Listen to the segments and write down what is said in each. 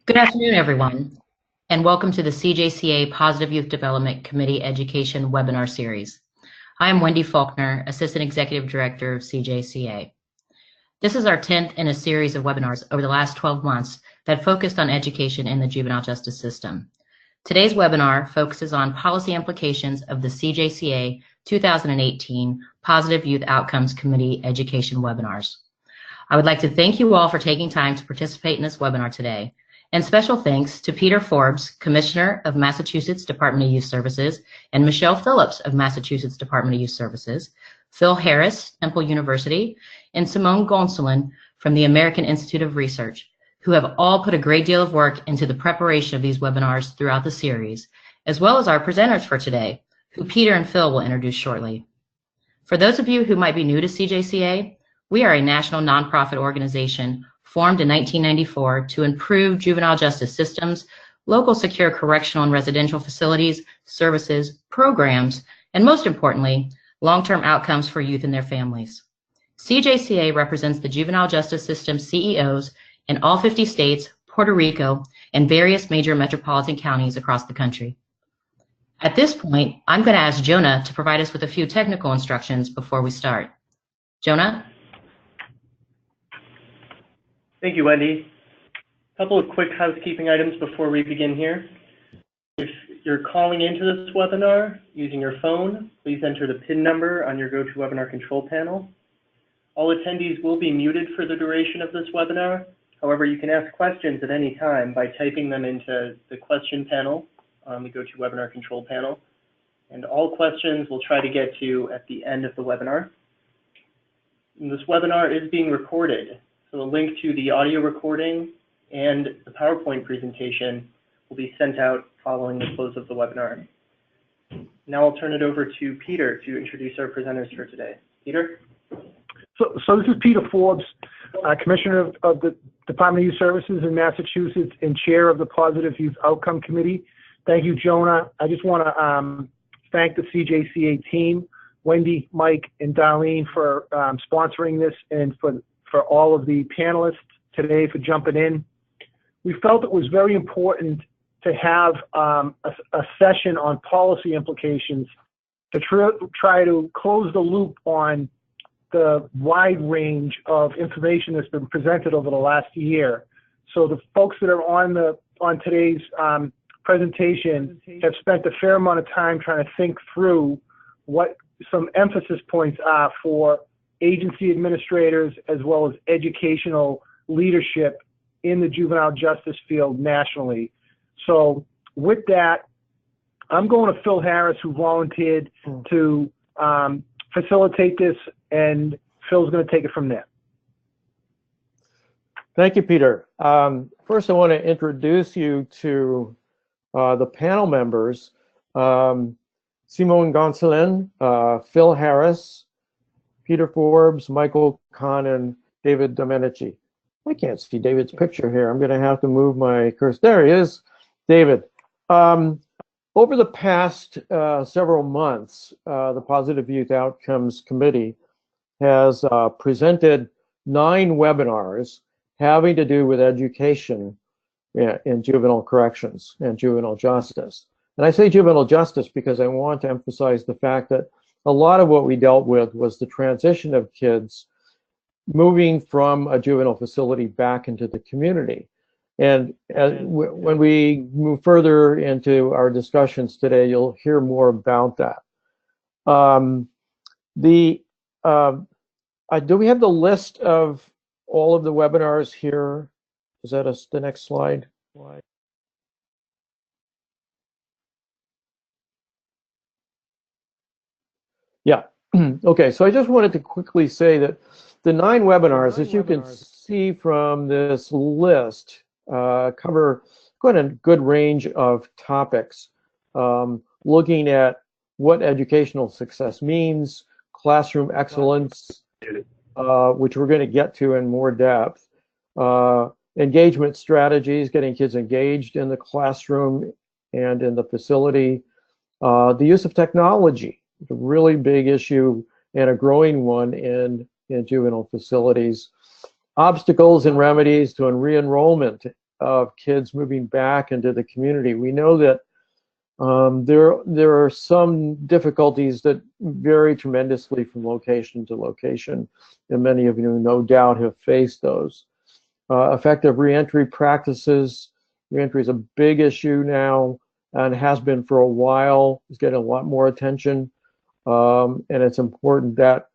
Good afternoon, everyone, and welcome to the CJCA Positive Youth Development Committee Education Webinar Series. I am Wendy Faulkner, Assistant Executive Director of CJCA. This is our 10th in a series of webinars over the last 12 months that focused on education in the juvenile justice system. Today's webinar focuses on policy implications of the CJCA 2018 Positive Youth Outcomes Committee Education Webinars. I would like to thank you all for taking time to participate in this webinar today. And special thanks to Peter Forbes, Commissioner of Massachusetts Department of Youth Services, and Michelle Phillips of Massachusetts Department of Youth Services, Phil Harris, Temple University, and Simone Gonsolin from the American Institute of Research, who have all put a great deal of work into the preparation of these webinars throughout the series, as well as our presenters for today, who Peter and Phil will introduce shortly. For those of you who might be new to CJCA, we are a national nonprofit organization formed in 1994 to improve juvenile justice systems, local secure correctional and residential facilities, services, programs, and most importantly, long-term outcomes for youth and their families. CJCA represents the juvenile justice system CEOs in all 50 states, Puerto Rico, and various major metropolitan counties across the country. At this point, I'm going to ask Jonah to provide us with a few technical instructions before we start. Jonah? Thank you, Wendy. A couple of quick housekeeping items before we begin here. If you're calling into this webinar using your phone, please enter the PIN number on your GoToWebinar control panel. All attendees will be muted for the duration of this webinar. However, you can ask questions at any time by typing them into the question panel on the GoToWebinar control panel. And all questions we'll try to get to at the end of the webinar. And this webinar is being recorded. So a link to the audio recording and the PowerPoint presentation will be sent out following the close of the webinar. Now I'll turn it over to Peter to introduce our presenters for today. Peter? So this is Peter Forbes, Commissioner of the Department of Youth Services in Massachusetts and Chair of the Positive Youth Outcome Committee. Thank you, Jonah. I just want to thank the CJCA team, Wendy, Mike, and Darlene for sponsoring this, and for all of the panelists today for jumping in. We felt it was very important to have a session on policy implications to try to close the loop on the wide range of information that's been presented over the last year. So the folks that are on today's presentation have spent a fair amount of time trying to think through what some emphasis points are for agency administrators as well as educational leadership in the juvenile justice field nationally. So with that, I'm going to Phil Harris, who volunteered to facilitate this, and Phil's going to take it from there. Thank you, Peter. First, I want to introduce you to the panel members. Simone Gonsolin, Phil Harris, Peter Forbes, Michael Kahn, and David Domenici. I can't see David's picture here. I'm going to have to move my cursor. There he is, David. Over the past several months, the Positive Youth Outcomes Committee has presented 9 webinars having to do with education in juvenile corrections and juvenile justice. And I say juvenile justice because I want to emphasize the fact that a lot of what we dealt with was the transition of kids moving from a juvenile facility back into the community. And when we move further into our discussions today, you'll hear more about that. Do we have the list of all of the webinars here? Is that the next slide? Yeah. Okay, so I just wanted to quickly say that the 9 webinars, as you can see from this list, cover quite a good range of topics, looking at what educational success means, classroom excellence, which we're going to get to in more depth, engagement strategies, getting kids engaged in the classroom and in the facility, the use of technology, a really big issue and a growing one in juvenile facilities, obstacles and remedies to re-enrollment of kids moving back into the community. We know that there are some difficulties that vary tremendously from location to location, and many of you no doubt have faced those. Effective reentry practices. Reentry is a big issue now and has been for a while. It's getting a lot more attention, and it's important that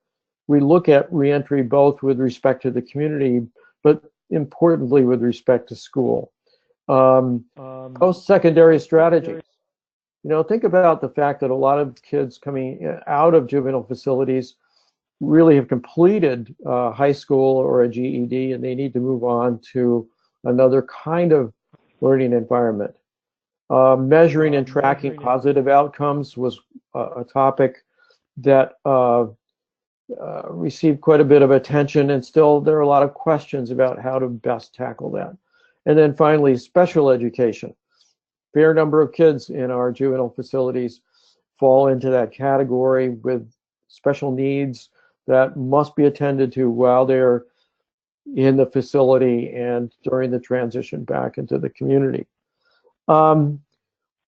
we look at reentry both with respect to the community, but importantly with respect to school. Post-secondary strategies. You know, think about the fact that a lot of kids coming out of juvenile facilities really have completed high school or a GED, and they need to move on to another kind of learning environment. Measuring and tracking positive outcomes was a topic that received quite a bit of attention, and still there are a lot of questions about how to best tackle that. And then finally, special education. Fair number of kids in our juvenile facilities fall into that category with special needs that must be attended to while they're in the facility and during the transition back into the community.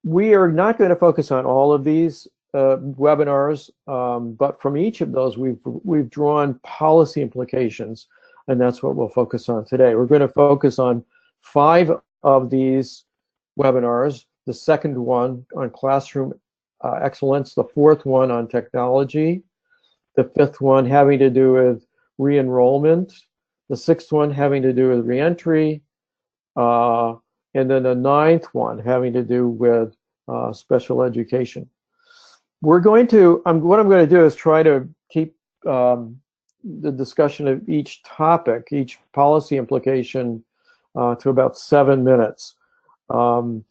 We are not going to focus on all of these webinars, but from each of those we've drawn policy implications, and that's what we'll focus on today. We're going to focus on 5 of these webinars, the second one on classroom excellence, the 4th one on technology, the 5th one having to do with re-enrollment, the 6th one having to do with reentry, and then the 9th one having to do with special education. We're going to, what I'm going to do is try to keep the discussion of each topic, each policy implication to about 7 minutes. And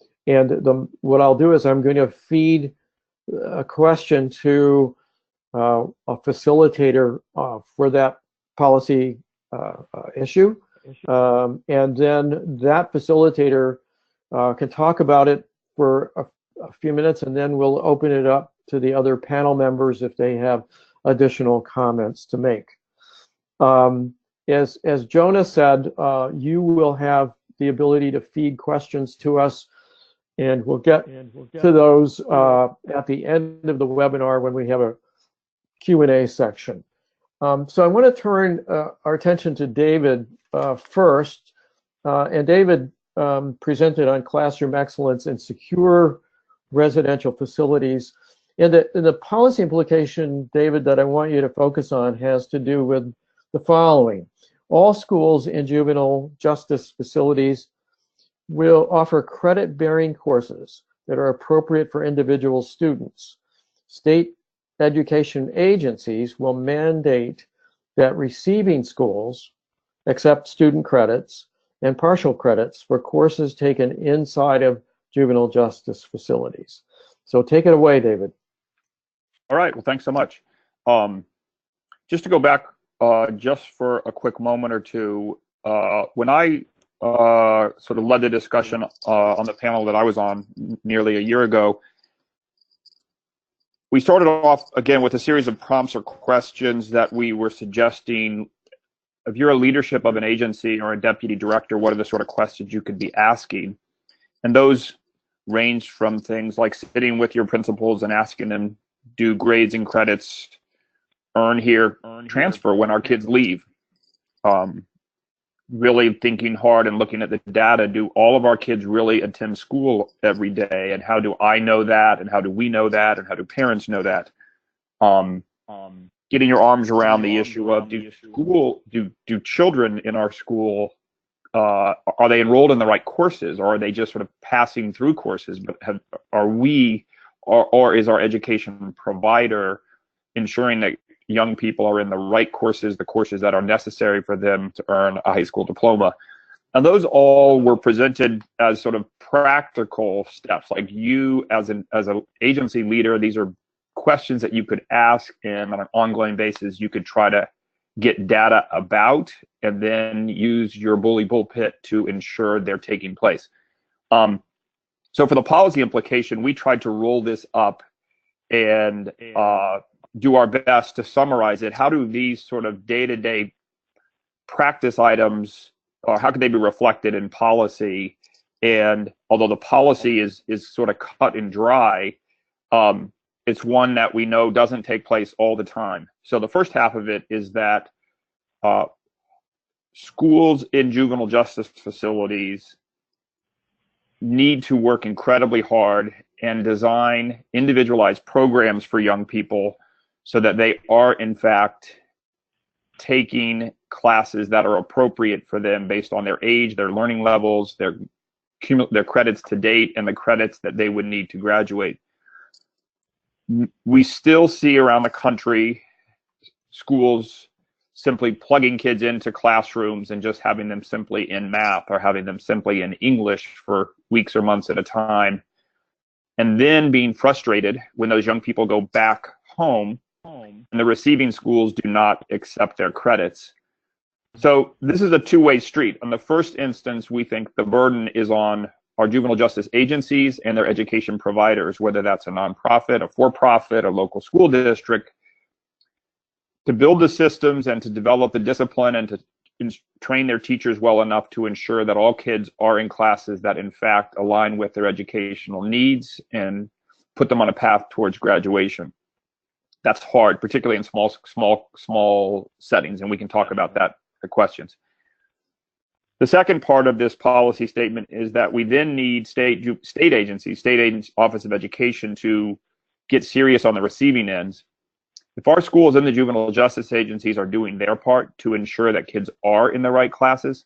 what I'll do is I'm going to feed a question to a facilitator for that policy issue. And then that facilitator can talk about it for a few minutes, and then we'll open it up to the other panel members if they have additional comments to make. As Jonah said, you will have the ability to feed questions to us, and we'll get to those at the end of the webinar when we have a Q&A section. So I want to turn our attention to David first, and David presented on classroom excellence in secure residential facilities. And the policy implication, David, that I want you to focus on has to do with the following. All schools and juvenile justice facilities will offer credit-bearing courses that are appropriate for individual students. State education agencies will mandate that receiving schools accept student credits and partial credits for courses taken inside of juvenile justice facilities. So take it away, David. All right, well, thanks so much. Just to go back just for a quick moment or two, when I sort of led the discussion on the panel that I was on nearly a year ago, we started off again with a series of prompts or questions that we were suggesting. If you're a leadership of an agency or a deputy director, what are the sort of questions you could be asking? And those range from things like sitting with your principals and asking them, do grades and credits earn here, transfer when our kids leave? Really thinking hard and looking at the data, do all of our kids really attend school every day? And how do I know that? And how do we know that? And how do parents know that? Getting your arms around the issue of do children in our school, are they enrolled in the right courses, or are they just sort of passing through courses? But are we, or is our education provider ensuring that young people are in the right courses, the courses that are necessary for them to earn a high school diploma? And those all were presented as sort of practical steps. Like you as an agency leader, these are questions that you could ask, and on an ongoing basis, you could try to get data about and then use your bully pulpit to ensure they're taking place. So for the policy implication, we tried to roll this up and do our best to summarize it. How do these sort of day-to-day practice items or how could they be reflected in policy? And although the policy is sort of cut and dry, it's one that we know doesn't take place all the time. So the first half of it is that schools in juvenile justice facilities need to work incredibly hard and design individualized programs for young people so that they are, in fact, taking classes that are appropriate for them based on their age, their learning levels, their credits to date, and the credits that they would need to graduate. We still see around the country schools simply plugging kids into classrooms and just having them simply in math or having them simply in English for weeks or months at a time, and then being frustrated when those young people go back home and the receiving schools do not accept their credits. So this is a two-way street. In the first instance, we think the burden is on our juvenile justice agencies and their education providers, whether that's a nonprofit, a for-profit, a local school district, to build the systems and to develop the discipline and to train their teachers well enough to ensure that all kids are in classes that in fact align with their educational needs and put them on a path towards graduation. That's hard, particularly in small settings, and we can talk about that for questions. The second part of this policy statement is that we then need state agencies, Office of Education, to get serious on the receiving ends. If our schools and the juvenile justice agencies are doing their part to ensure that kids are in the right classes,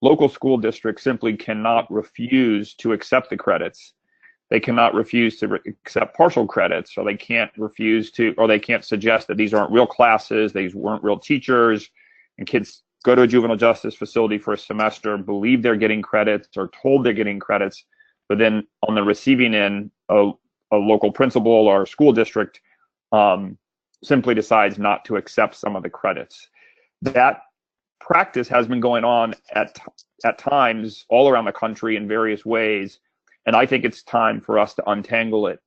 local school districts simply cannot refuse to accept the credits. They cannot refuse to accept partial credits, or they can't refuse to, or they can't suggest that these aren't real classes, these weren't real teachers, and kids go to a juvenile justice facility for a semester, believe they're getting credits or told they're getting credits, but then on the receiving end, a local principal or school district simply decides not to accept some of the credits. That practice has been going on at times all around the country in various ways, and I think it's time for us to untangle it.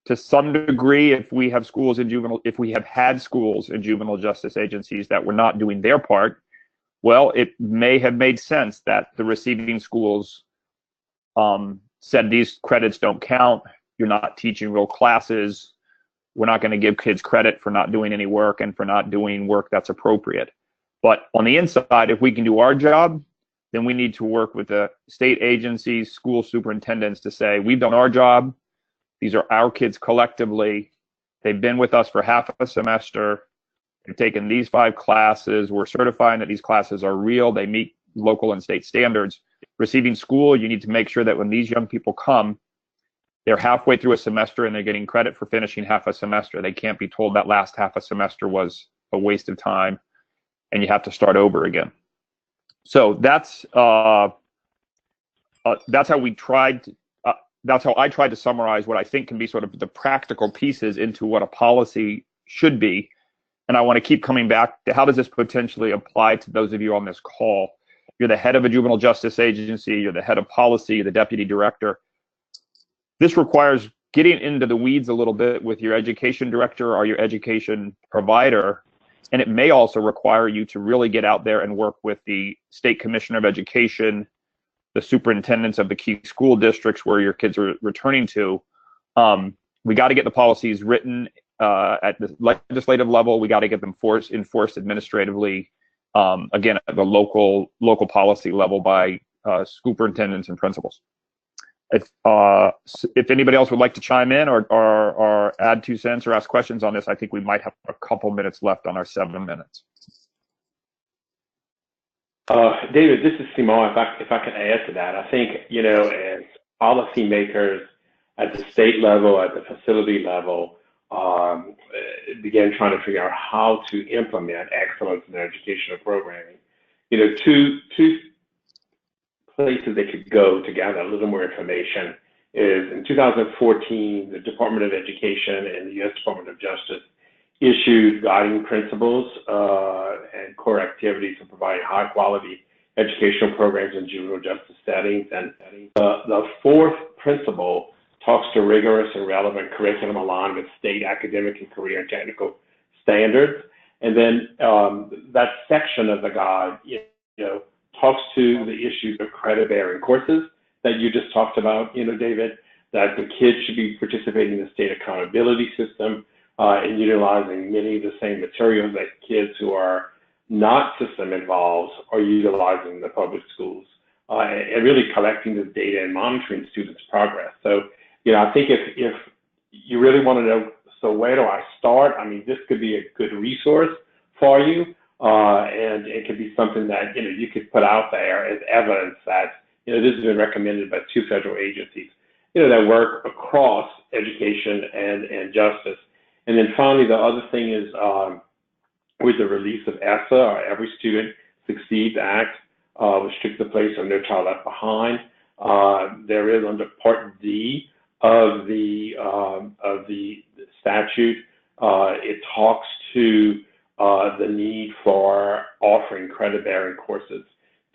To some degree, if we have had schools in juvenile justice agencies that were not doing their part, well, it may have made sense that the receiving schools said these credits don't count, you're not teaching real classes, we're not going to give kids credit for not doing any work and for not doing work that's appropriate. But on the inside, if we can do our job, then we need to work with the state agencies, school superintendents to say, we've done our job. These are our kids collectively. They've been with us for half a semester. They've taken these 5 classes. We're certifying that these classes are real. They meet local and state standards. Receiving school, you need to make sure that when these young people come, they're halfway through a semester and they're getting credit for finishing half a semester. They can't be told that last half a semester was a waste of time and you have to start over again. So that's how I tried to summarize what I think can be sort of the practical pieces into what a policy should be. And I want to keep coming back to how does this potentially apply to those of you on this call? You're the head of a juvenile justice agency, you're the head of policy, you're the deputy director. This requires getting into the weeds a little bit with your education director or your education provider. And it may also require you to really get out there and work with the state commissioner of education, the superintendents of the key school districts where your kids are returning to. We got to get the policies written at the legislative level. We got to get them enforced administratively, again, at the local policy level by superintendents and principals. If anybody else would like to chime in or add 2 cents or ask questions on this, I think we might have a couple minutes left on our 7 minutes. David, this is Simon. If I can add to that, I think, as policymakers at the state level, at the facility level, began trying to figure out how to implement excellence in their educational programming, two places they could go to gather a little more information is in 2014, the Department of Education and the U.S. Department of Justice issued guiding principles and core activities for providing high quality educational programs in juvenile justice settings. And the 4th principle talks to rigorous and relevant curriculum aligned with state academic and career and technical standards. And then that section of the guide, talks to the issues of credit-bearing courses that you just talked about, David, that the kids should be participating in the state accountability system and utilizing many of the same materials that kids who are not system involved are utilizing in the public schools, and really collecting the data and monitoring students' progress. So, I think if you really want to know, so where do I start? I mean, this could be a good resource for you, and it could be something that, you could put out there as evidence that, this has been recommended by 2 federal agencies, that work across education and justice. And then finally, the other thing is with the release of ESSA, or Every Student Succeeds Act, which took the place of No Child Left Behind. There is under Part D of the statute, it talks to the need for offering credit-bearing courses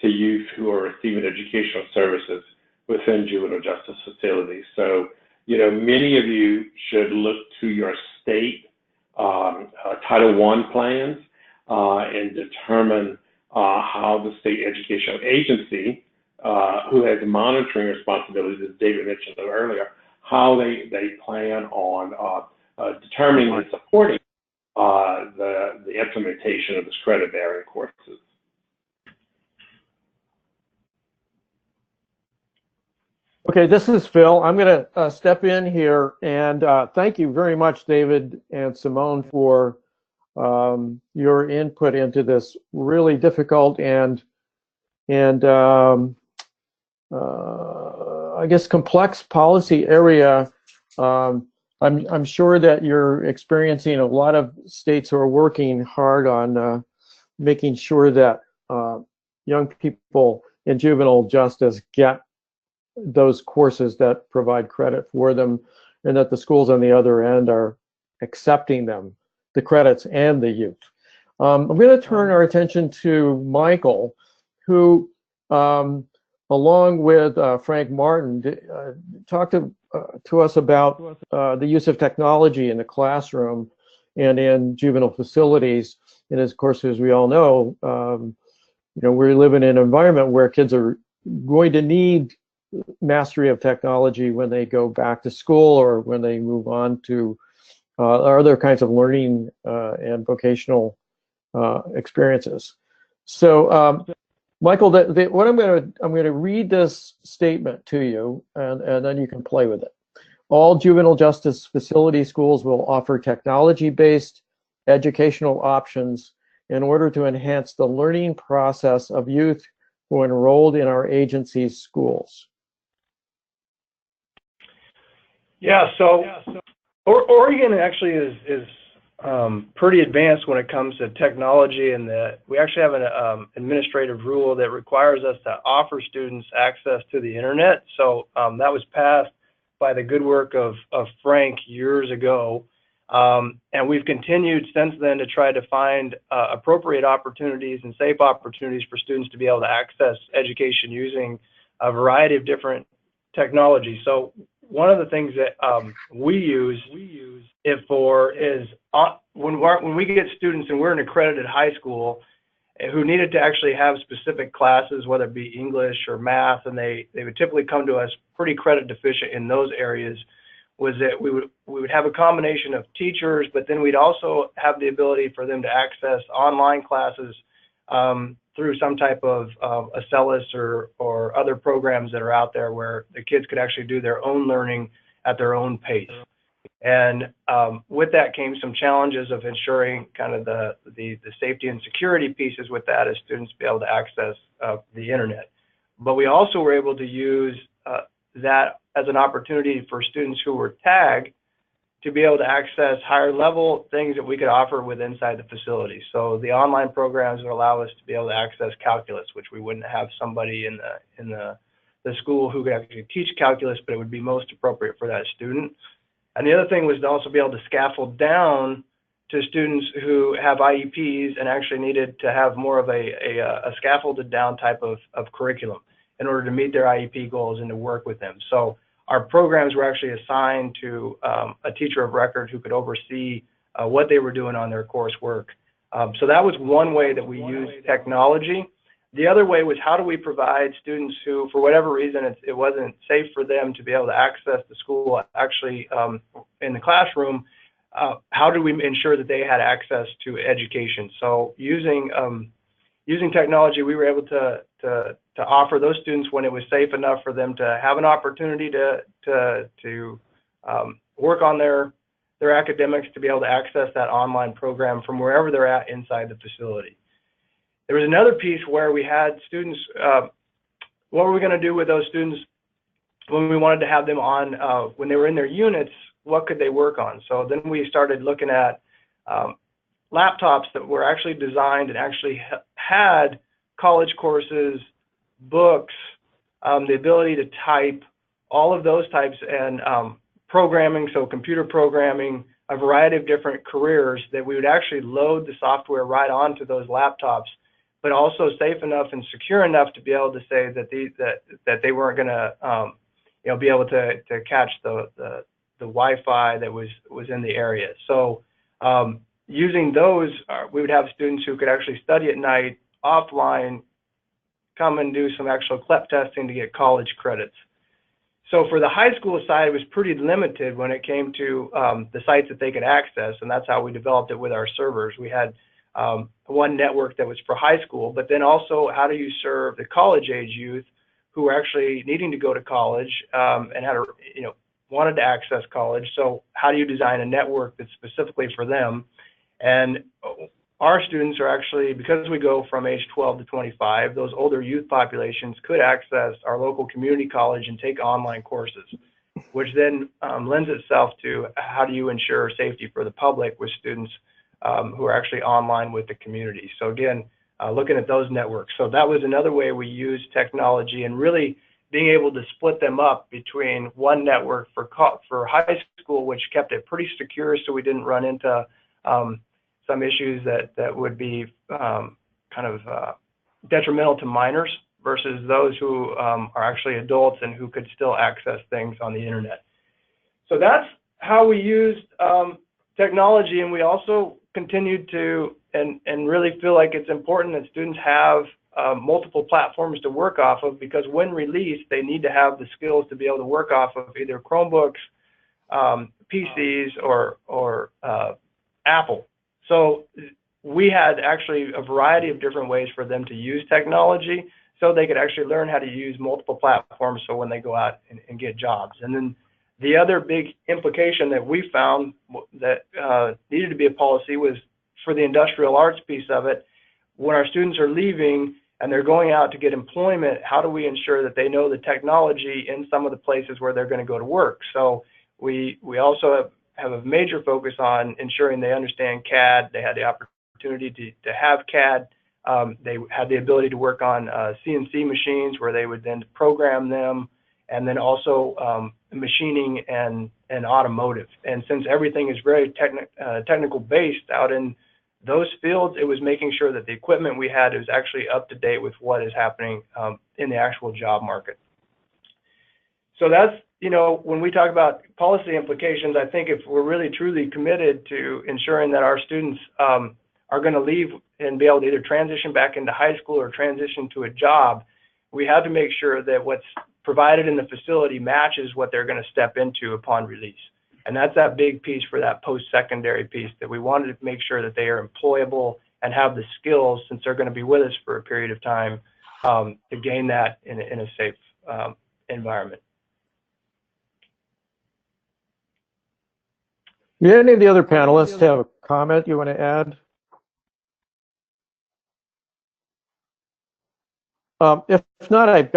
to youth who are receiving educational services within juvenile justice facilities. So, many of you should look to your state Title I plans and determine how the state educational agency, who has monitoring responsibilities, as David mentioned earlier, how they plan on determining and supporting the implementation of this credit-bearing courses. Okay, this is Phil. I'm going to step in here, and thank you very much, David and Simone, for your input into this really difficult and I guess complex policy area. I'm sure that you're experiencing a lot of states who are working hard on making sure that young people in juvenile justice get those courses that provide credit for them, and that the schools on the other end are accepting them, the credits and the youth. I'm going to turn our attention to Michael, who, along with Frank Martin, talked to us about the use of technology in the classroom and in juvenile facilities. And of course, as we all know, we live in an environment where kids are going to need mastery of technology when they go back to school or when they move on to other kinds of learning and vocational experiences. So, Michael, what I'm going to read this statement to you, and then you can play with it. All juvenile justice facility schools will offer technology-based educational options in order to enhance the learning process of youth who are enrolled in our agency's schools. Yeah, so Oregon actually is pretty advanced when it comes to technology, and we actually have an administrative rule that requires us to offer students access to the internet. So that was passed by the good work of Frank years ago, and we've continued since then to try to find appropriate opportunities and safe opportunities for students to be able to access education using a variety of different technologies. So one of the things that we use it for is when we get students, and we're an accredited high school, who needed to actually have specific classes, whether it be English or math, and they would typically come to us pretty credit deficient in those areas, was that we would have a combination of teachers, but then we'd also have the ability for them to access online classes through some type of Acellus or other programs that are out there where the kids could actually do their own learning at their own pace. And with that came some challenges of ensuring kind of the safety and security pieces with that, as students be able to access the internet. But we also were able to use that as an opportunity for students who were tagged to be able to access higher level things that we could offer with inside the facility. So the online programs would allow us to be able to access calculus, which we wouldn't have somebody in the school who could actually teach calculus, but it would be most appropriate for that student. And the other thing was to also be able to scaffold down to students who have IEPs and actually needed to have more of a scaffolded down type of curriculum in order to meet their IEP goals and to work with them. So our programs were actually assigned to a teacher of record who could oversee what they were doing on their coursework. So that was one way that we used technology. The other way was, how do we provide students who, for whatever reason, it wasn't safe for them to be able to access the school actually in the classroom, how do we ensure that they had access to education? So using technology, we were able to offer those students, when it was safe enough for them to have an opportunity to work on their academics, to be able to access that online program from wherever they're at inside the facility. There was another piece where we had students, what were we going to do with those students when we wanted to have them on, when they were in their units, what could they work on? So then we started looking at laptops that were actually designed and actually had college courses, books, the ability to type, all of those types, and programming, so computer programming, a variety of different careers that we would actually load the software right onto those laptops, but also safe enough and secure enough to be able to say that they weren't going to be able to catch the Wi-Fi that was in the area. So using those, we would have students who could actually study at night offline, come and do some actual CLEP testing to get college credits. So for the high school side, it was pretty limited when it came to the sites that they could access, and that's how we developed it with our servers. We had one network that was for high school, but then also, how do you serve the college age youth who are actually needing to go to college and had wanted to access college? So how do you design a network that's specifically for them? And our students are actually, because we go from age 12 to 25, those older youth populations could access our local community college and take online courses, which then lends itself to how do you ensure safety for the public with students who are actually online with the community. So again, looking at those networks. So that was another way we used technology, and really being able to split them up between one network for high school, which kept it pretty secure, so we didn't run into some issues that would be detrimental to minors, versus those who are actually adults and who could still access things on the internet. So that's how we used technology, and we also continued to and really feel like it's important that students have multiple platforms to work off of, because when released, they need to have the skills to be able to work off of either Chromebooks, PCs, or Apple. So we had actually a variety of different ways for them to use technology, so they could actually learn how to use multiple platforms, so when they go out and get jobs. And then the other big implication that we found that needed to be a policy was for the industrial arts piece of it. When our students are leaving and they're going out to get employment, how do we ensure that they know the technology in some of the places where they're going to go to work? So we also have a major focus on ensuring they understand CAD. They had the opportunity to have CAD. They had the ability to work on CNC machines, where they would then program them, and then also machining and automotive. And since everything is very technical based out in those fields, it was making sure that the equipment we had is actually up to date with what is happening in the actual job market. So that's, when we talk about policy implications, I think if we're really truly committed to ensuring that our students are going to leave and be able to either transition back into high school or transition to a job, we have to make sure that what's provided in the facility matches what they're going to step into upon release. And that's that big piece for that post-secondary piece, that we wanted to make sure that they are employable and have the skills, since they're going to be with us for a period of time, to gain that in a safe environment. Do any of the other panelists have a comment you want to add? If not, I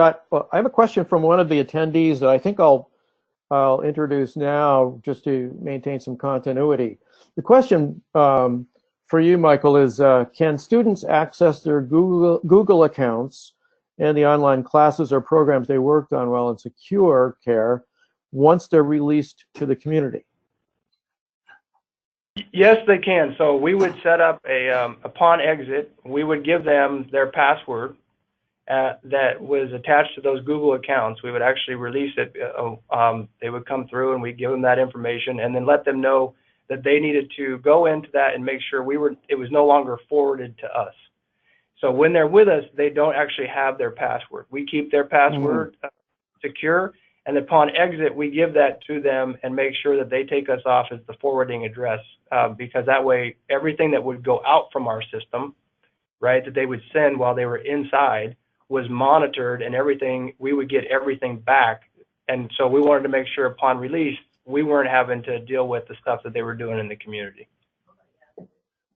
have a question from one of the attendees that I think I'll introduce now, just to maintain some continuity. The question for you, Michael, is can students access their Google accounts and the online classes or programs they worked on while in secure care once they're released to the community? Yes, they can. So we would set up upon exit, we would give them their password that was attached to those Google accounts. We would actually release it. They would come through, and we'd give them that information, and then let them know that they needed to go into that and make sure it was no longer forwarded to us. So when they're with us, they don't actually have their password. We keep their password secure, and upon exit, we give that to them and make sure that they take us off as the forwarding address, because that way, everything that would go out from our system, right, that they would send while they were inside was monitored, and everything, we would get everything back. And so we wanted to make sure upon release, we weren't having to deal with the stuff that they were doing in the community.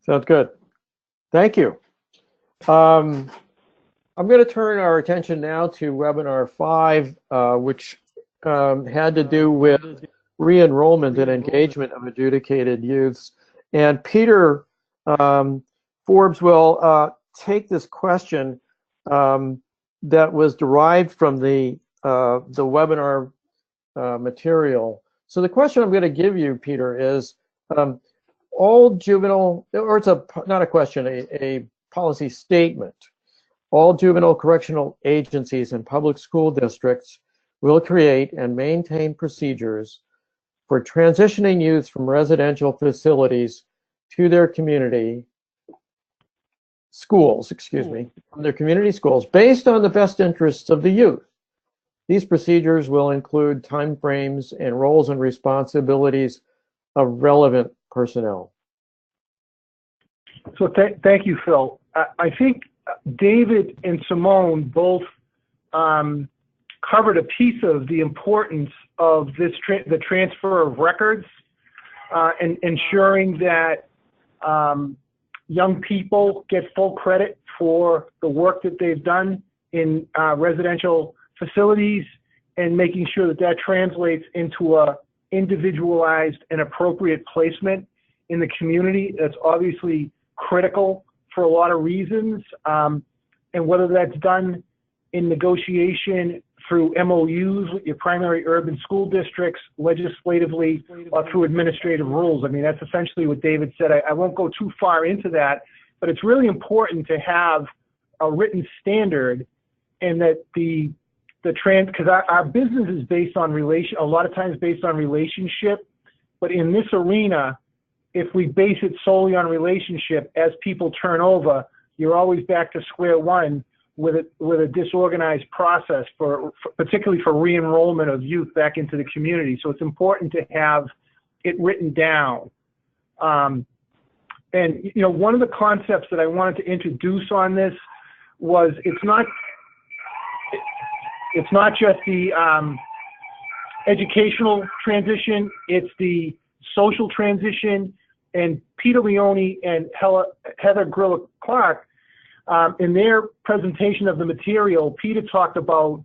Sounds good. Thank you. I'm going to turn our attention now to webinar 5, which had to do with re-enrollment and engagement of adjudicated youths. And Peter Forbes will take this question that was derived from the webinar material. So the question I'm going to give you, Peter, is all juvenile, or it's not a question, a policy statement. All juvenile correctional agencies and public school districts will create and maintain procedures for transitioning youth from residential facilities to their community schools, from their community schools, based on the best interests of the youth. These procedures will include timeframes and roles and responsibilities of relevant personnel. So thank you, Phil. I think David and Simone both covered a piece of the importance of this the transfer of records and ensuring that young people get full credit for the work that they've done in residential facilities, and making sure that that translates into a individualized and appropriate placement in the community. That's obviously critical for a lot of reasons, and whether that's done in negotiation through MOUs with your primary urban school districts, legislatively, or through administrative rules. I mean, that's essentially what David said. I won't go too far into that, but it's really important to have a written standard, and that because our business is based on a lot of times based on relationship, but in this arena, if we base it solely on relationship, as people turn over, you're always back to square one with a disorganized process particularly for re-enrollment of youth back into the community. So it's important to have it written down. And one of the concepts that I wanted to introduce on this was it's not just the educational transition, it's the social transition. And Peter Leone and Heather Grilla-Clark, in their presentation of the material, Peter talked about,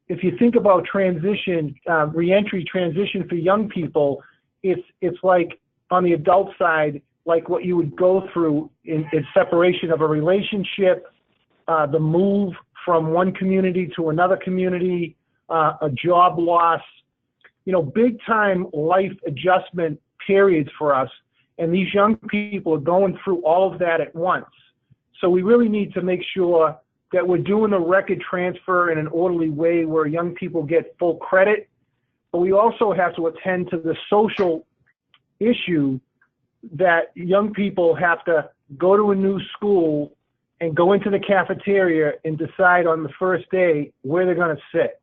if you think about transition, reentry transition for young people, it's like on the adult side, like what you would go through in separation of a relationship, the move from one community to another community, a job loss, big time life adjustment periods for us. And these young people are going through all of that at once. So we really need to make sure that we're doing the record transfer in an orderly way where young people get full credit. But we also have to attend to the social issue that young people have to go to a new school and go into the cafeteria and decide on the first day where they're going to sit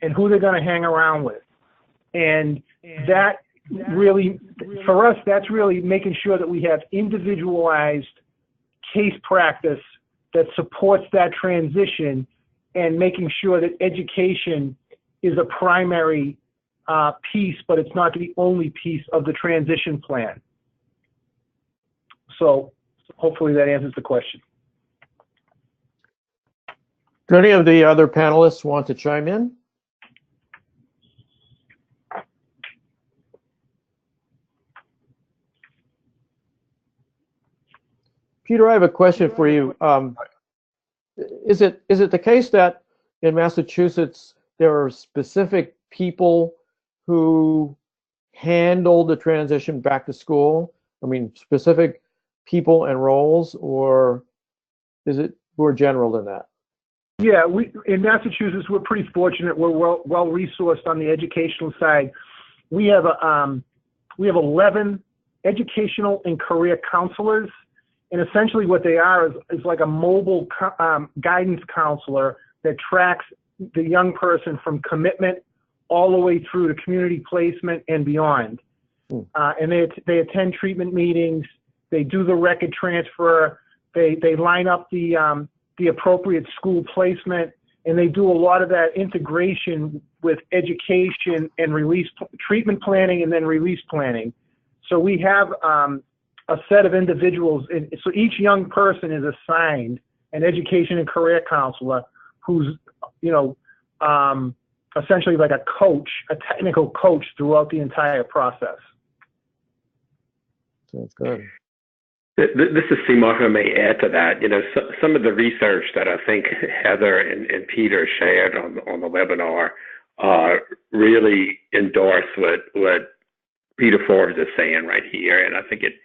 and who they're going to hang around with. And that really, for us, that's really making sure that we have individualized case practice that supports that transition, and making sure that education is a primary piece, but it's not the only piece of the transition plan. So hopefully that answers the question. Do any of the other panelists want to chime in? Peter, I have a question for you. Is it the case that in Massachusetts there are specific people who handle the transition back to school? I mean, specific people and roles, or is it more general than that? Yeah, in Massachusetts, we're pretty fortunate. We're well resourced on the educational side. We have 11 educational and career counselors, And essentially what they are is like a mobile guidance counselor that tracks the young person from commitment all the way through to community placement and beyond. And they attend treatment meetings, they do the record transfer, they line up the appropriate school placement, and they do a lot of that integration with education and release, treatment planning, and then release planning. So we have a set of individuals, so each young person is assigned an education and career counselor who's, essentially like a coach, a technical coach throughout the entire process. Sounds good. This is Seymour, if I may add to that. Some of the research that I think Heather and Peter shared on the webinar really endorse what Peter Forbes is saying right here, and I think it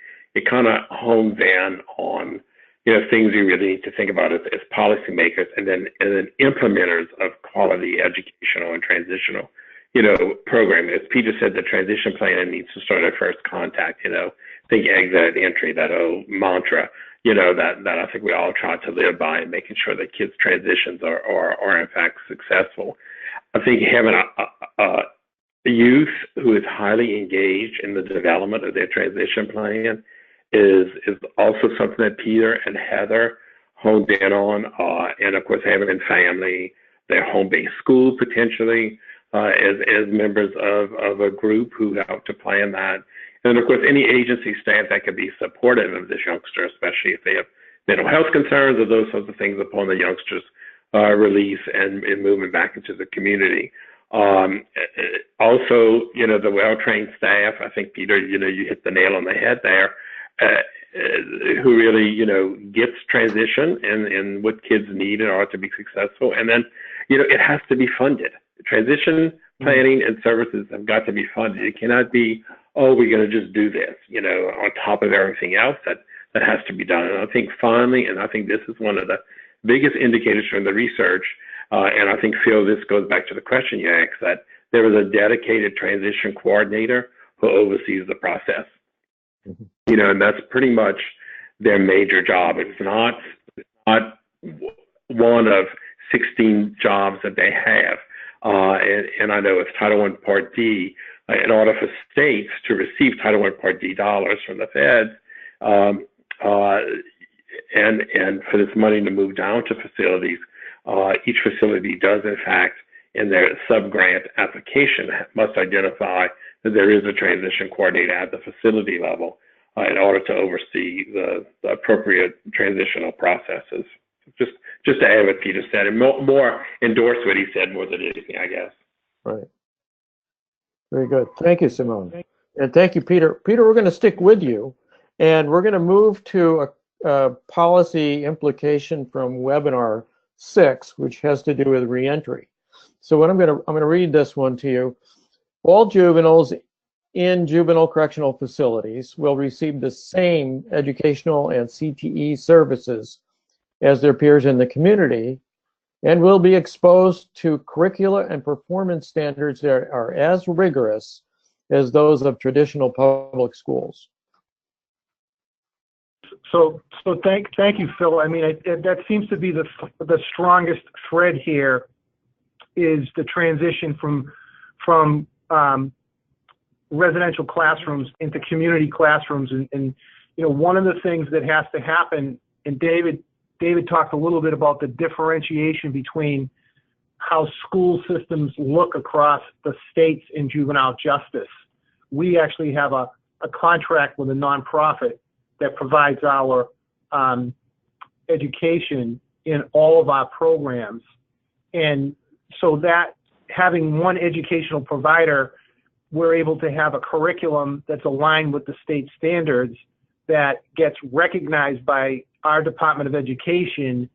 kind of hones in on things we really need to think about as policymakers and then implementers of quality educational and transitional programming. As Peter said, the transition plan needs to start at first contact. Think exit entry, that old mantra, that I think we all try to live by, and making sure that kids' transitions are in fact successful. I think having a youth who is highly engaged in the development of their transition plan is also something that Peter and Heather honed in on, and of course having family, their home-based school potentially as members of a group who help to plan that. And of course, any agency staff that could be supportive of this youngster, especially if they have mental health concerns or those sorts of things upon the youngster's release and movement back into the community. Also, the well-trained staff, I think, Peter, you hit the nail on the head there, who really, gets transition and what kids need in order to be successful. And then, it has to be funded. Transition planning and services have got to be funded. It cannot be, oh, we're going to just do this, on top of everything else that has to be done. And I think finally, and I think this is one of the biggest indicators from the research, and I think, Phil, this goes back to the question you asked, that there is a dedicated transition coordinator who oversees the process. And that's pretty much their major job. It's not one of 16 jobs that they have. And I know it's Title I Part D, in order for states to receive Title I Part D dollars from the feds, and for this money to move down to facilities, each facility does, in fact, in their sub-grant application, must identify that there is a transition coordinator at the facility level in order to oversee the appropriate transitional processes. Just to add what Peter said, and more endorse what he said more than anything, I guess. Right. Very good. Thank you, Simone. And thank you, Peter. Peter, we're going to stick with you, and we're going to move to a policy implication from webinar 6, which has to do with reentry. So what I'm going to read this one to you. All juveniles in juvenile correctional facilities will receive the same educational and CTE services as their peers in the community, and will be exposed to curricula and performance standards that are as rigorous as those of traditional public schools. So thank you, Phil. I mean, that seems to be the strongest thread here, is the transition from residential classrooms into community classrooms. And one of the things that has to happen, and David talked a little bit about the differentiation between how school systems look across the states in juvenile justice. We actually have a contract with a nonprofit that provides our education in all of our programs. And so that having one educational provider, we're able to have a curriculum that's aligned with the state standards that gets recognized by our Department of Education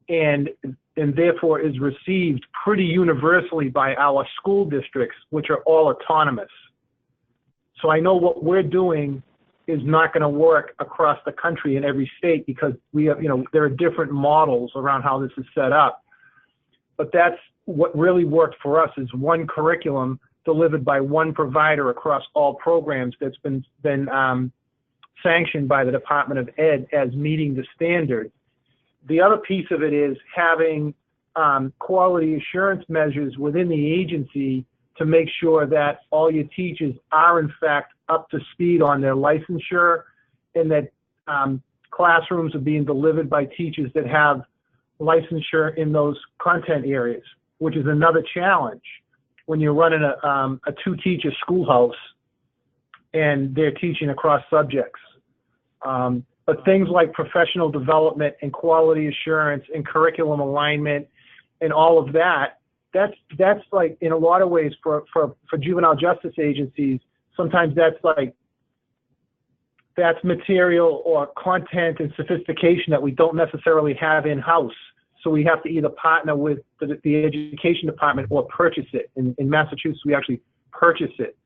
and therefore is received pretty universally by our school districts, which are all autonomous. So I know what we're doing is not going to work across the country in every state, because we have, there are different models around how this is set up. But that's what really worked for us, is one curriculum delivered by one provider across all programs that's been sanctioned by the Department of Ed as meeting the standard. The other piece of it is having quality assurance measures within the agency to make sure that all your teachers are in fact up to speed on their licensure, and that classrooms are being delivered by teachers that have licensure in those content areas, which is another challenge when you're running a two-teacher schoolhouse and they're teaching across subjects. But things like professional development and quality assurance and curriculum alignment and all of that, that's like, in a lot of ways for juvenile justice agencies, sometimes that's material or content and sophistication that we don't necessarily have in-house. So we have to either partner with the education department or purchase it. In Massachusetts, we actually purchase it.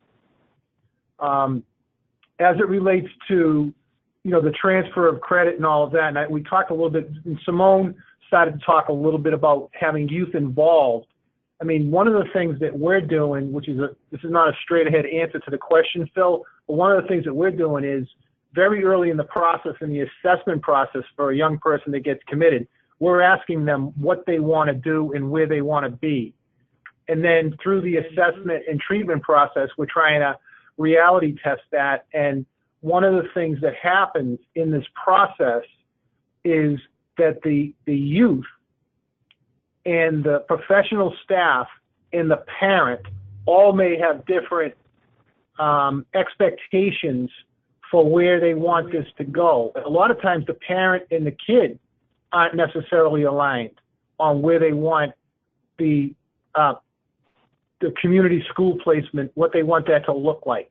As it relates to, the transfer of credit and all of that, and we talked a little bit, and Simone started to talk a little bit about having youth involved. I mean, one of the things that we're doing, this is not a straight ahead answer to the question, Phil, but one of the things that we're doing is very early in the process, in the assessment process for a young person that gets committed, we're asking them what they want to do and where they want to be. And then through the assessment and treatment process, we're trying to reality test that. And one of the things that happens in this process is that the youth and the professional staff and the parent all may have different expectations for where they want this to go. A lot of times the parent and the kid aren't necessarily aligned on where they want the community school placement, what they want that to look like.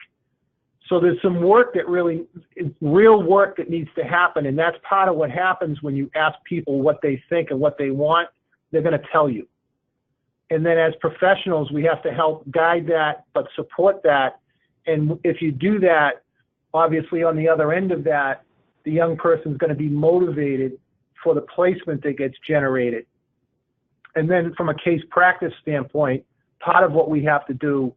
So there's some work that real work that needs to happen, and that's part of what happens when you ask people what they think and what they want. They're going to tell you. And then as professionals, we have to help guide that, but support that. And if you do that, obviously on the other end of that, the young person's going to be motivated for the placement that gets generated. And then from a case practice standpoint, part of what we have to do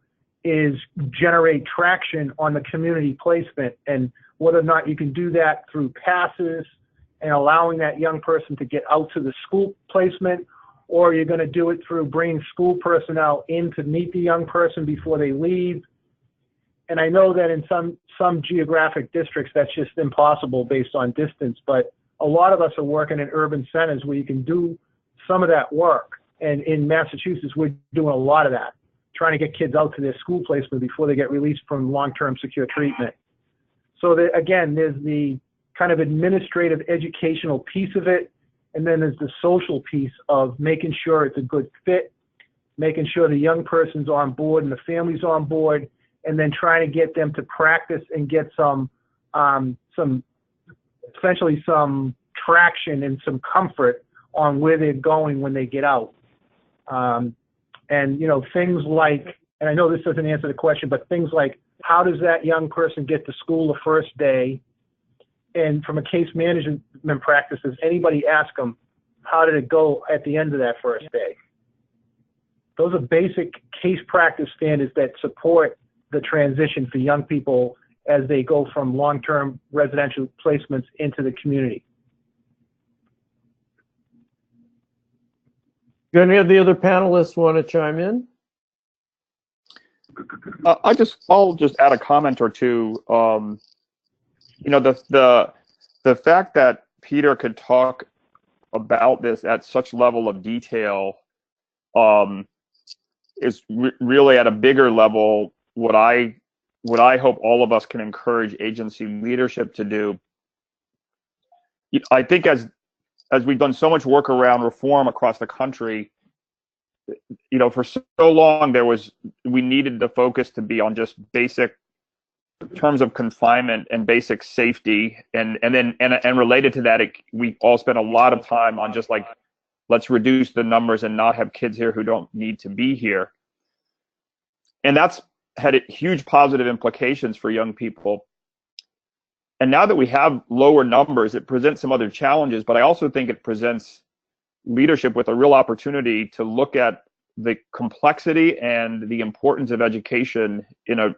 is generate traction on the community placement, and whether or not you can do that through passes and allowing that young person to get out to the school placement, or you're going to do it through bringing school personnel in to meet the young person before they leave. And I know that in some geographic districts, that's just impossible based on distance, but a lot of us are working in urban centers where you can do some of that work. And in Massachusetts, we're doing a lot of that, trying to get kids out to their school placement before they get released from long-term secure treatment. So that, again, there's the kind of administrative educational piece of it, and then there's the social piece of making sure it's a good fit, making sure the young person's on board and the family's on board, and then trying to get them to practice and get essentially some traction and some comfort on where they're going when they get out. And, things like, and I know this doesn't answer the question, but things like, how does that young person get to school the first day? And from a case management practice, does anybody ask them, how did it go at the end of that first day? Those are basic case practice standards that support the transition for young people as they go from long-term residential placements into the community. Do any of the other panelists want to chime in? I'll just add a comment or two. The fact that Peter could talk about this at such level of detail is really at a bigger level what I hope all of us can encourage agency leadership to do. I think as we've done so much work around reform across the country, for so long we needed the focus to be on just basic terms of confinement and basic safety, and related to that, we all spent a lot of time on just like, let's reduce the numbers and not have kids here who don't need to be here. And that's had huge positive implications for young people. And now that we have lower numbers, it presents some other challenges, but I also think it presents leadership with a real opportunity to look at the complexity and the importance of education in a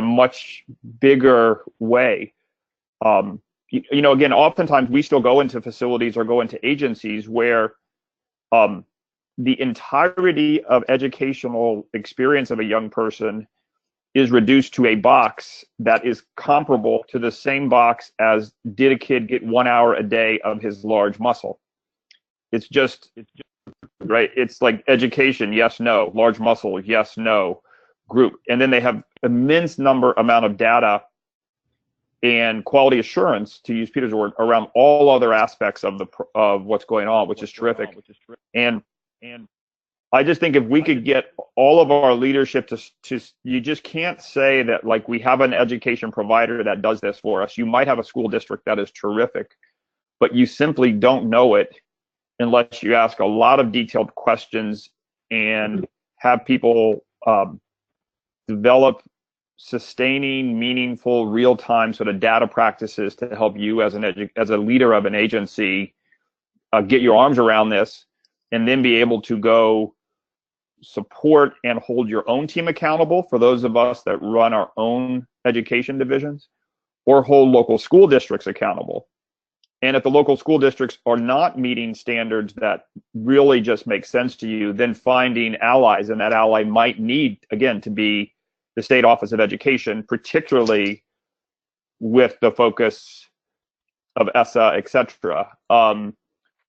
much bigger way. you know, again, oftentimes we still go into facilities or go into agencies where the entirety of educational experience of a young person is reduced to a box that is comparable to the same box as did a kid get 1 hour a day of his large muscle. It's just right. It's like education, yes, no, large muscle, yes, no, group. And then they have immense amount of data and quality assurance, to use Peter's word, around all other aspects of what's going on, which is terrific. And I just think if we could get all of our leadership to you just can't say that like we have an education provider that does this for us. You might have a school district that is terrific, but you simply don't know it unless you ask a lot of detailed questions and have people develop sustaining, meaningful, real-time sort of data practices to help you as a leader of an agency get your arms around this, and then be able to go support and hold your own team accountable for those of us that run our own education divisions, or hold local school districts accountable. And if the local school districts are not meeting standards that really just make sense to you, then finding allies, and that ally might need, again, to be the State Office of Education, particularly with the focus of ESSA, et cetera.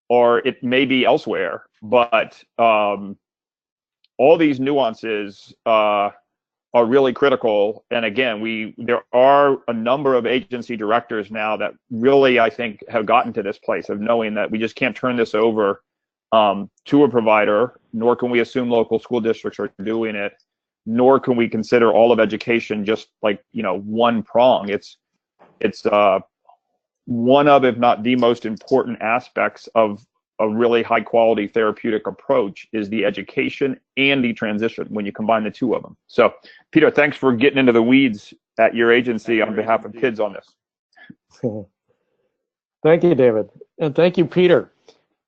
Or it may be elsewhere, but all these nuances are really critical. And again, there are a number of agency directors now that really, I think, have gotten to this place of knowing that we just can't turn this over to a provider, nor can we assume local school districts are doing it, nor can we consider all of education just like, you know, one prong. It's one of, if not the most important aspects of a really high quality therapeutic approach is the education and the transition when you combine the two of them. So Peter, thanks for getting into the weeds at your agency on behalf of kids on this. Thank you, David. And thank you, Peter.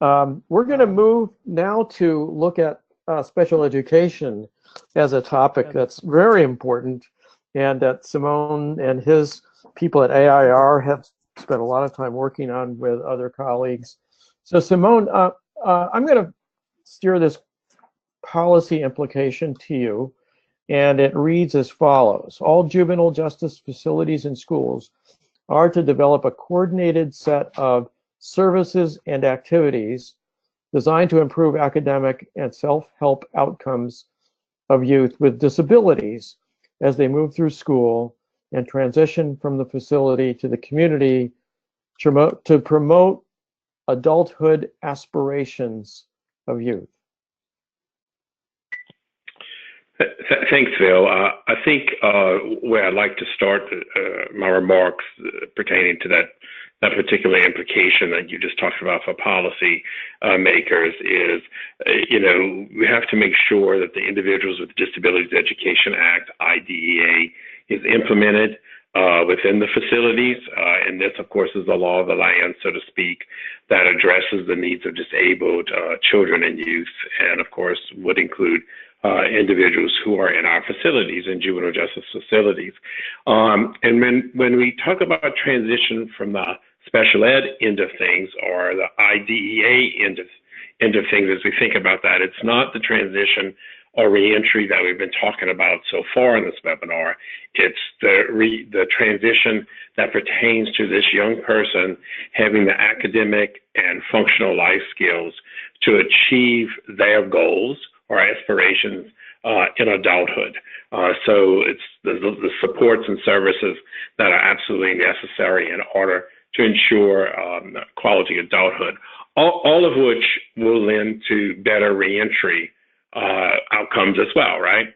We're going to move now to look at special education as a topic that's very important, and that Simone and his people at AIR have spent a lot of time working on with other colleagues. So Simone, I'm going to steer this policy implication to you, and it reads as follows. All juvenile justice facilities and schools are to develop a coordinated set of services and activities designed to improve academic and self-help outcomes of youth with disabilities as they move through school and transition from the facility to the community to promote adulthood aspirations of youth. Thanks, Phil. I think where I'd like to start my remarks pertaining to that particular implication that you just talked about for policy makers is, you know, we have to make sure that the Individuals with Disabilities Education Act, IDEA, is implemented within the facilities. And this, of course, is the law of the land, so to speak, that addresses the needs of disabled children and youth, and of course would include individuals who are in our facilities, in juvenile justice facilities. And when we talk about transition from the special ed end of things or the IDEA end of things, as we think about that, it's not the transition or reentry that we've been talking about so far in this webinar. It's the transition that pertains to this young person having the academic and functional life skills to achieve their goals or aspirations in adulthood. So it's the supports and services that are absolutely necessary in order to ensure quality adulthood, all of which will lend to better reentry outcomes as well, right?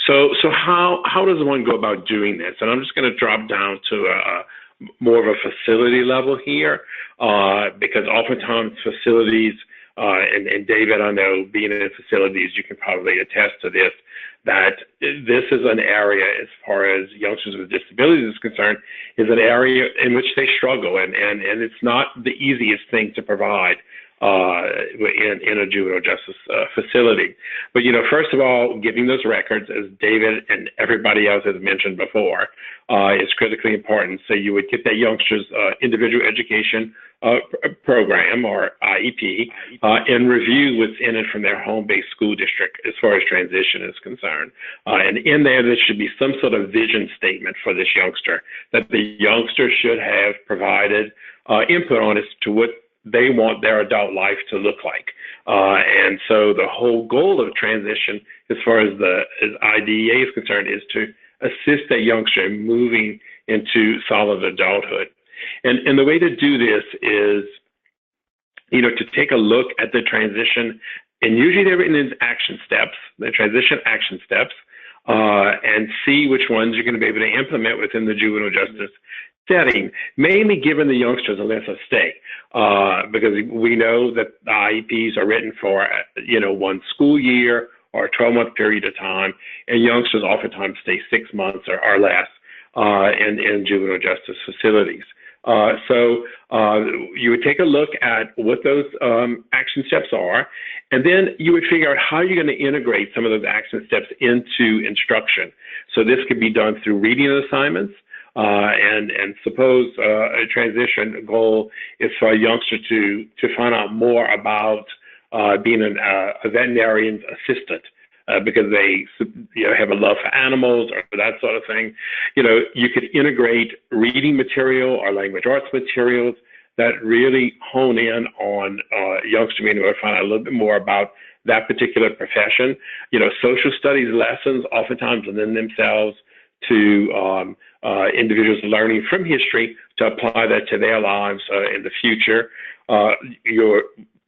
So how does one go about doing this? And I'm just going to drop down to more of a facility level here, because oftentimes facilities, and David, I know being in facilities, you can probably attest to this, that this is an area, as far as youngsters with disabilities is concerned, is an area in which they struggle, and it's not the easiest thing to provide in a juvenile justice facility. But, first of all, getting those records, as David and everybody else has mentioned before, is critically important. So you would get that youngster's individual education program, or IEP, and review what's in it from their home-based school district as far as transition is concerned. And in there should be some sort of vision statement for this youngster, that the youngster should have provided input on as to what they want their adult life to look like. And so the whole goal of transition, as far as IDEA is concerned, is to assist that youngster in moving into solid adulthood. And the way to do this is, to take a look at the transition, and usually they're written in action steps, the transition action steps, and see which ones you're going to be able to implement within the juvenile justice setting, mainly given the youngsters a length of stay, because we know that the IEPs are written for, one school year or a 12-month period of time, and youngsters oftentimes stay 6 months or less in juvenile justice facilities. So you would take a look at what those action steps are, and then you would figure out how you're going to integrate some of those action steps into instruction. So this could be done through reading assignments, and suppose a transition goal is for a youngster to find out more about being a veterinarian's assistant. Because they have a love for animals or that sort of thing. You could integrate reading material or language arts materials that really hone in on youngsters being able to find out a little bit more about that particular profession. Social studies lessons oftentimes lend themselves to individuals learning from history to apply that to their lives in the future.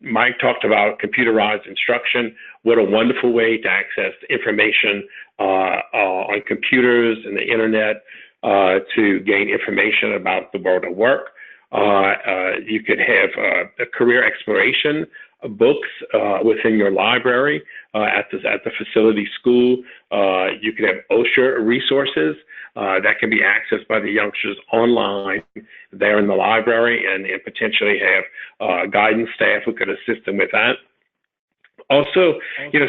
Mike talked about computerized instruction. What a wonderful way to access information on computers and the internet to gain information about the world of work. You could have a career exploration books within your library at the facility school. You could have OSHA resources that can be accessed by the youngsters online there in the library, and potentially have guidance staff who could assist them with that. Also,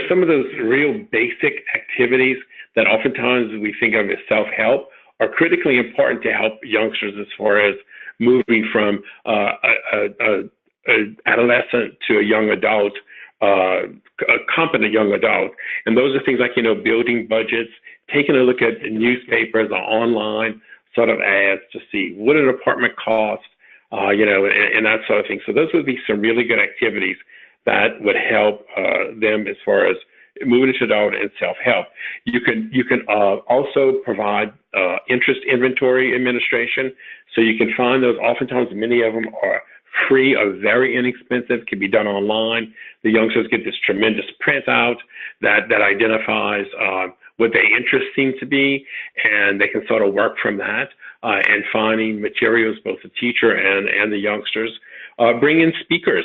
some of those real basic activities that oftentimes we think of as self-help are critically important to help youngsters as far as moving from an adolescent to a young adult, a competent young adult. And those are things like, building budgets, taking a look at newspapers or online sort of ads to see what an apartment costs, and that sort of thing. So those would be some really good activities that would help them as far as moving into adult and self-help. You can also provide interest inventory administration. So you can find those. Oftentimes, many of them are free or very inexpensive, can be done online. The youngsters get this tremendous printout that identifies what their interests seem to be, and they can sort of work from that and finding materials, both the teacher and the youngsters. Bring in speakers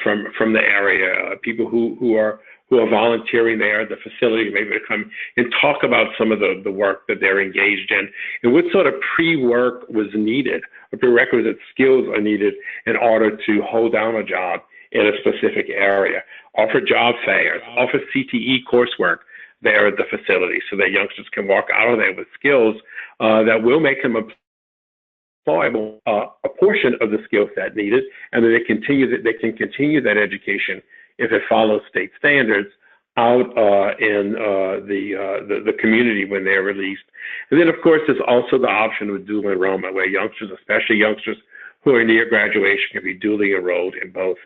from the area, people who are volunteering there at the facility, maybe to come and talk about some of the work that they're engaged in and what sort of pre-work was needed, what prerequisite skills are needed in order to hold down a job in a specific area. Offer job fairs, offer CTE coursework there at the facility so that youngsters can walk out of there with skills that will make them employable, a portion of the skill set needed, and that they can continue that education if it follows state standards out in the community when they're released. And then, of course, there's also the option of dual enrollment, where youngsters, especially youngsters who are near graduation, can be duly enrolled in both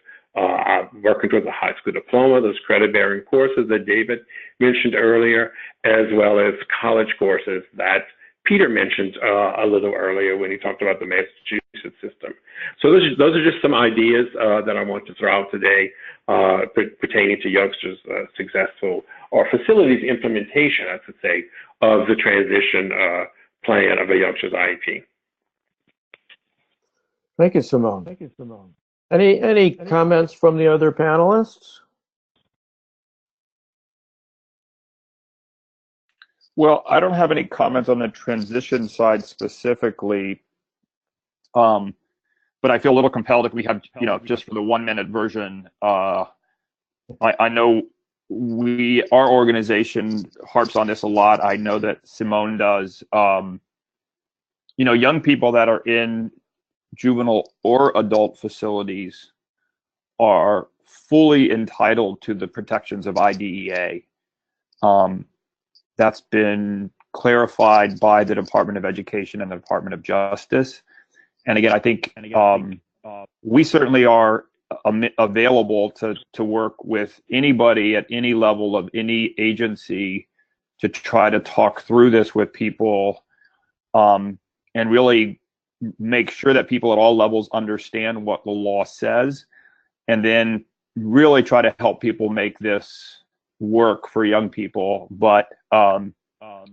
working towards a high school diploma, those credit-bearing courses that David mentioned earlier, as well as college courses that Peter mentioned a little earlier when he talked about the Massachusetts system. So those are just some ideas that I want to throw out today pertaining to youngsters' successful, or facilities implementation, I should say, of the transition plan of a youngster's IEP. Thank you, Simone. Any comments from the other panelists? Well, I don't have any comments on the transition side specifically. but I feel a little compelled if we have, just for the 1-minute version. I know our organization harps on this a lot. I know that Simone does. Young people that are in juvenile or adult facilities are fully entitled to the protections of IDEA. That's been clarified by the Department of Education and the Department of Justice. And again, I think we certainly are available to work with anybody at any level of any agency to try to talk through this with people, and really make sure that people at all levels understand what the law says, and then really try to help people make this work for young people. But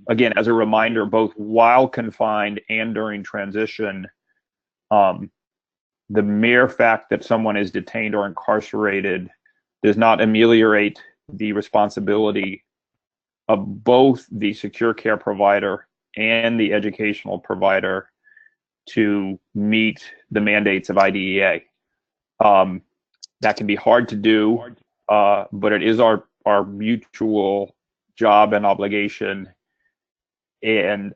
again, as a reminder, both while confined and during transition, the mere fact that someone is detained or incarcerated does not ameliorate the responsibility of both the secure care provider and the educational provider to meet the mandates of IDEA. That can be hard to do, but it is our mutual job and obligation. And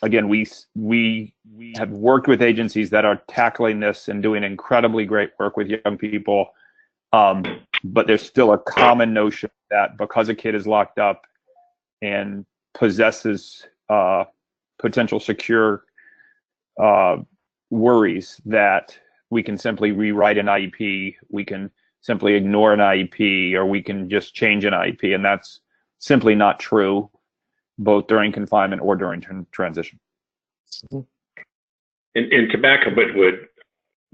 again, we have worked with agencies that are tackling this and doing incredibly great work with young people. But there's still a common notion that because a kid is locked up and possesses potential secure worries, that we can simply rewrite an IEP, we can simply ignore an IEP, or we can just change an IEP. And that's simply not true, both during confinement or during transition. And to back up what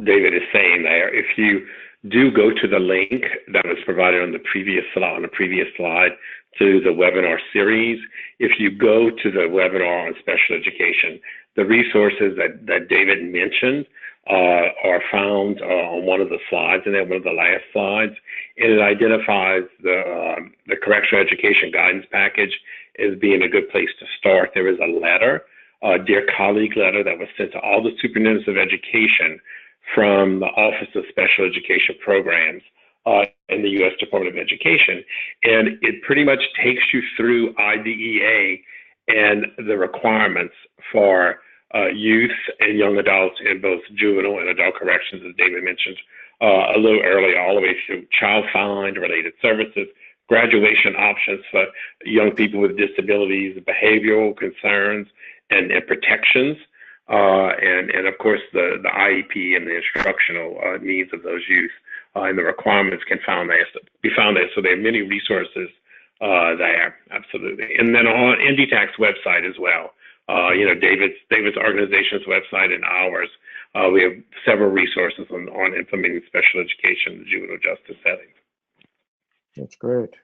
David is saying there, if you do go to the link that was provided on the previous slide to the webinar series, if you go to the webinar on special education, the resources that David mentioned are found on one of the slides, and then one of the last slides, and it identifies the correctional education guidance package as being a good place to start. There is a letter, a Dear Colleague letter, that was sent to all the superintendents of education from the Office of Special Education Programs in the U.S. Department of Education, and it pretty much takes you through IDEA and the requirements for youth and young adults in both juvenile and adult corrections, as David mentioned a little earlier, all the way through child find, related services, graduation options for young people with disabilities, behavioral concerns, and protections, and of course the IEP and the instructional needs of those youth, and the requirements can be found there. So there are many resources there, absolutely. And then on NDTAC's website as well. David's organization's website and ours, we have several resources on implementing special education in the juvenile justice settings. That's great.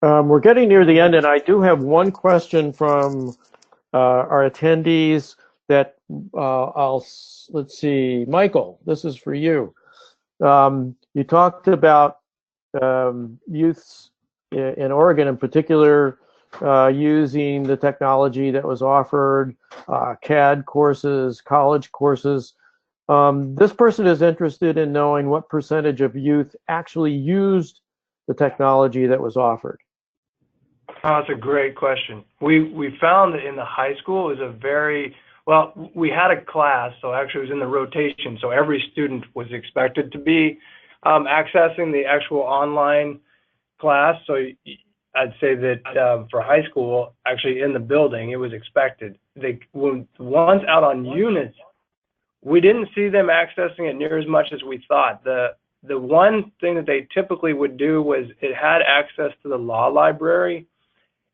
We're getting near the end, and I do have one question from our attendees that let's see, Michael, this is for you. You talked about youths in Oregon in particular using the technology that was offered, CAD courses, college courses. This person is interested in knowing what percentage of youth actually used the technology that was offered. Oh, that's a great question. We found that in the high school is we had a class, so actually it was in the rotation, so every student was expected to be accessing the actual online class. So I'd say that for high school, actually in the building, it was expected. Once out on units, we didn't see them accessing it near as much as we thought. The one thing that they typically would do was it had access to the law library,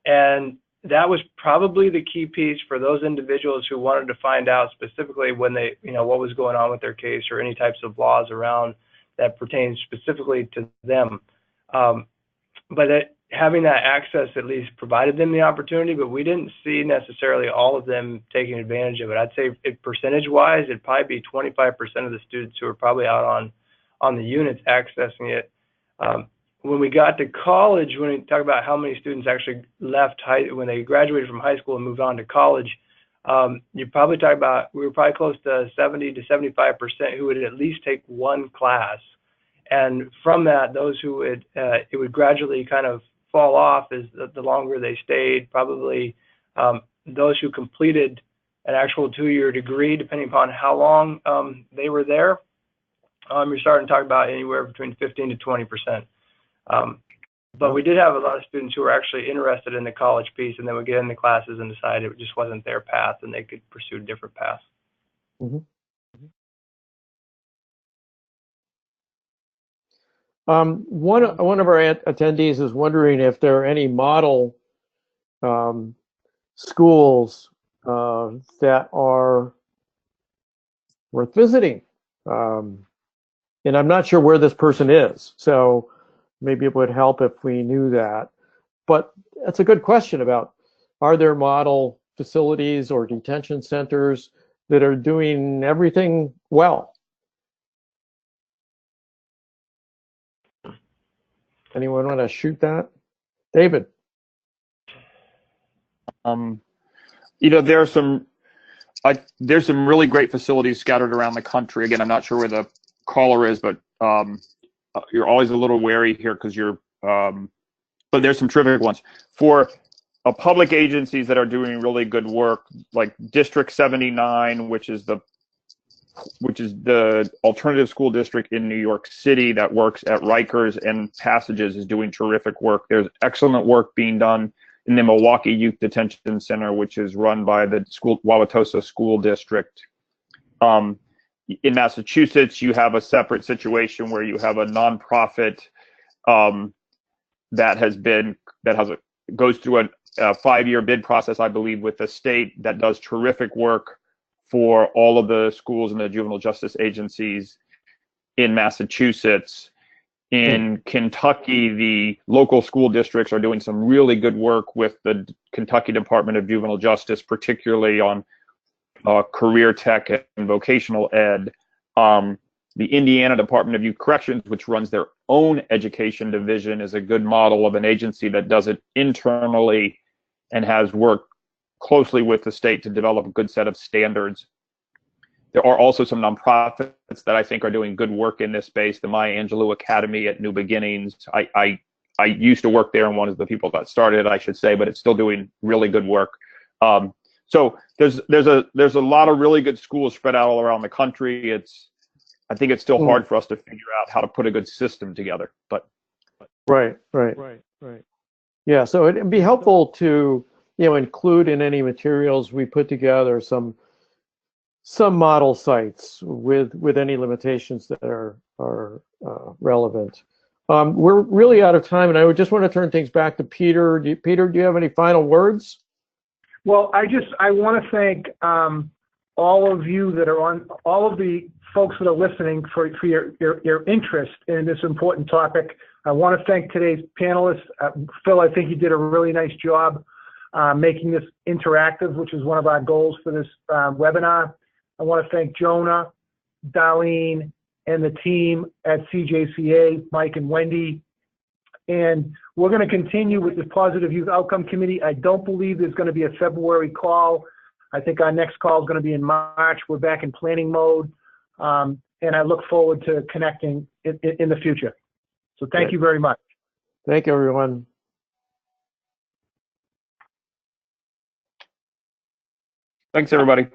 and that was probably the key piece for those individuals who wanted to find out specifically when they, what was going on with their case or any types of laws around that pertains specifically to them. But having that access at least provided them the opportunity, but we didn't see necessarily all of them taking advantage of it. I'd say percentage-wise, it'd probably be 25% of the students who are probably out on the units accessing it. When we got to college, when we talk about how many students actually left when they graduated from high school and moved on to college, You probably talk about, we were probably close to 70 to 75% who would at least take one class. And from that, those who would, it would gradually kind of fall off as the longer they stayed. Probably those who completed an actual 2-year degree, depending upon how long they were there, you're starting to talk about anywhere between 15 to 20%. But we did have a lot of students who were actually interested in the college piece, and then would get into classes and decide it just wasn't their path, and they could pursue different paths. Mm-hmm. One of our attendees is wondering if there are any model schools that are worth visiting. And I'm not sure where this person is, so maybe it would help if we knew that. But that's a good question about, are there model facilities or detention centers that are doing everything well? Anyone want to shoot that? David? There's some really great facilities scattered around the country. Again, I'm not sure where the caller is, but you're always a little wary here because but there's some terrific ones. For public agencies that are doing really good work, like District 79, which is the alternative school district in New York City that works at Rikers and Passages, is doing terrific work. There's excellent work being done in the Milwaukee Youth Detention Center, which is run by the Wauwatosa School District. In Massachusetts, you have a separate situation where you have a nonprofit that goes through a 5-year bid process, I believe, with the state, that does terrific work for all of the schools and the juvenile justice agencies in Massachusetts. In Kentucky, the local school districts are doing some really good work with the Kentucky Department of Juvenile Justice, particularly on career tech and vocational ed. The Indiana Department of Youth Corrections, which runs their own education division, is a good model of an agency that does it internally and has worked closely with the state to develop a good set of standards. There are also some nonprofits that I think are doing good work in this space. The Maya Angelou Academy at New Beginnings. I used to work there and one of the people that started, I should say, but it's still doing really good work. So there's a lot of really good schools spread out all around the country. I think it's still hard for us to figure out how to put a good system together. But right. Yeah, so it'd be helpful to include in any materials we put together some model sites with any limitations that are relevant. We're really out of time, and I would just want to turn things back to Peter. Peter, do you have any final words? Well, I want to thank all of you that are on, all of the folks that are listening for your interest in this important topic. I want to thank today's panelists. Phil, I think you did a really nice job making this interactive, which is one of our goals for this webinar. I want to thank Jonah, Darlene, and the team at CJCA, Mike and Wendy. And we're going to continue with the Positive Youth Outcome Committee. I don't believe there's going to be a February call. I think our next call is going to be in March. We're back in planning mode. And I look forward to connecting in the future. So thank you very much. Thank you, everyone. Thanks, everybody.